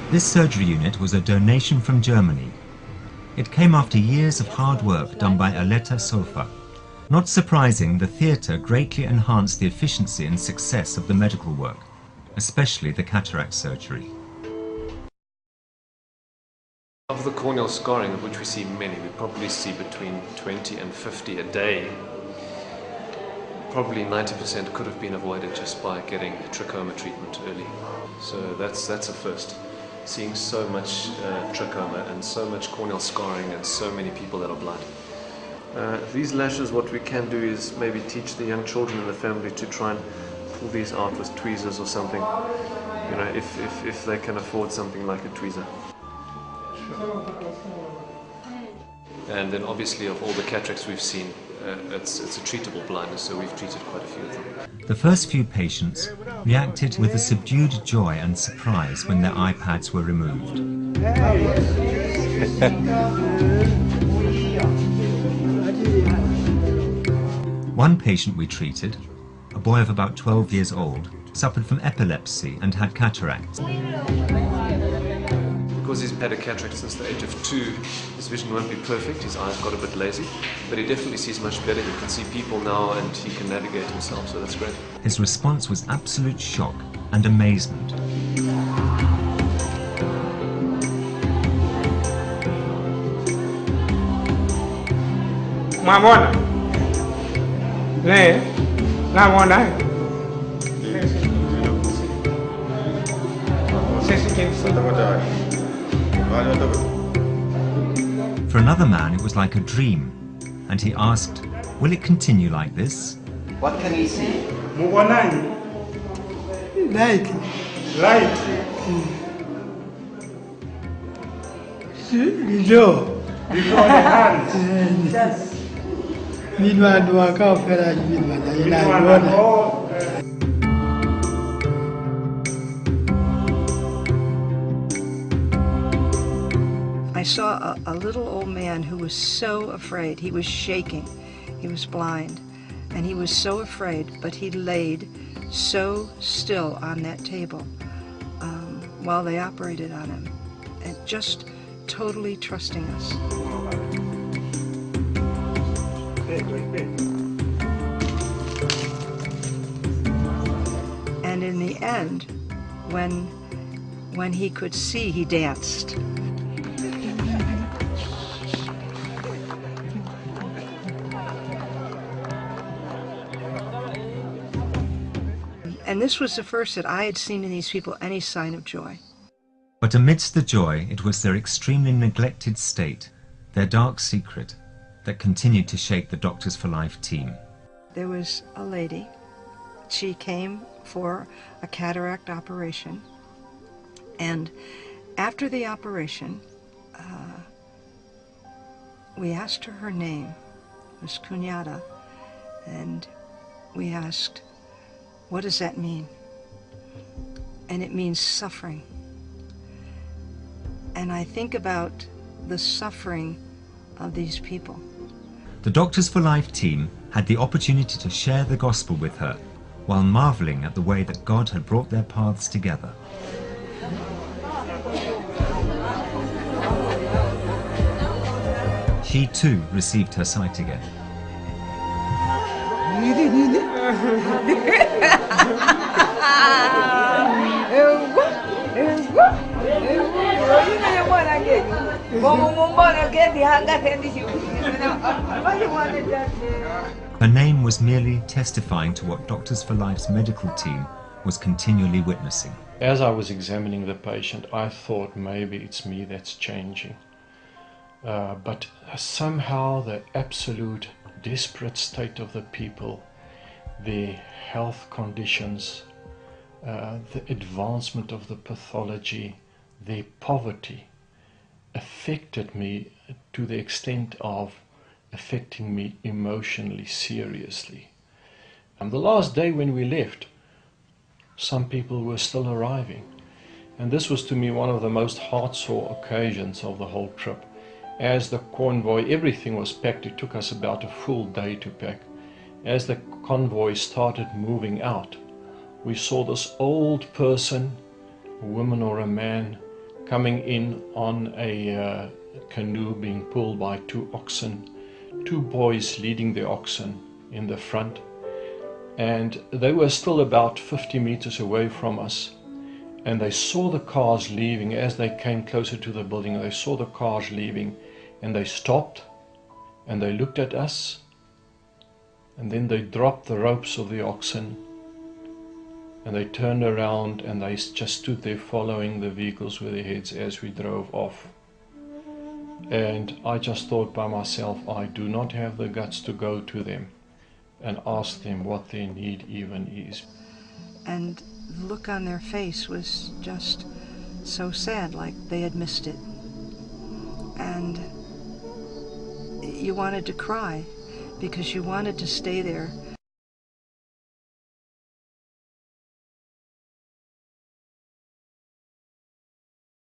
This surgery unit was a donation from Germany. It came after years of hard work done by Aletta Sofa. Not surprising, the theatre greatly enhanced the efficiency and success of the medical work, especially the cataract surgery. Of the corneal scarring, of which we see many, we probably see between 20 and 50 a day. Probably 90% could have been avoided just by getting trachoma treatment early. So that's a first. Seeing so much trachoma and so much corneal scarring and so many people that are blind. These lashes, what we can do is maybe teach the young children in the family to try and pull these out with tweezers or something. You know, if they can afford something like a tweezer. And then obviously of all the cataracts we've seen, it's a treatable blindness, so we've treated quite a few of them. The first few patients reacted with a subdued joy and surprise when their eye pads were removed. One patient we treated, a boy of about 12 years old, suffered from epilepsy and had cataracts. Because he's had a cataract since the age of 2, his vision won't be perfect, his eyes got a bit lazy, but he definitely sees much better. He can see people now and he can navigate himself, so that's great. His response was absolute shock and amazement. Mamona, le, Mamona. For another man, it was like a dream, and he asked, "Will it continue like this?" What can you see? Light. Light. Joe. Before the hands. I saw a little old man who was so afraid. He was shaking. He was blind. And he was so afraid, but he laid so still on that table while they operated on him, and just totally trusting us. And in the end, when he could see, he danced. And this was the first that I had seen in these people any sign of joy. But amidst the joy, it was their extremely neglected state, their dark secret, that continued to shake the Doctors for Life team. There was a lady. She came for a cataract operation. And after the operation, we asked her name. It was Cunhada. And we asked, "What does that mean?" And it means suffering. And I think about the suffering of these people. The Doctors for Life team had the opportunity to share the gospel with her while marveling at the way that God had brought their paths together. She too received her sight again. Her name was merely testifying to what Doctors for Life's medical team was continually witnessing. As I was examining the patient, I thought maybe it's me that's changing. But somehow the absolute desperate state of the people, their health conditions, the advancement of the pathology, their poverty, affected me to the extent of affecting me emotionally seriously. And the last day when we left, some people were still arriving. And this was to me one of the most heart-sore occasions of the whole trip. As the convoy, everything was packed. It took us about a full day to pack. As the convoy started moving out, we saw this old person, a woman or a man, coming in on a canoe being pulled by 2 oxen, 2 boys leading the oxen in the front, and they were still about 50 meters away from us, and they saw the cars leaving. As they came closer to the building, they saw the cars leaving, and they stopped and they looked at us, and then they dropped the ropes of the oxen and they turned around and they just stood there following the vehicles with their heads as we drove off. And I just thought by myself, I do not have the guts to go to them and ask them what their need even is. And the look on their face was just so sad, like they had missed it. And you wanted to cry because you wanted to stay there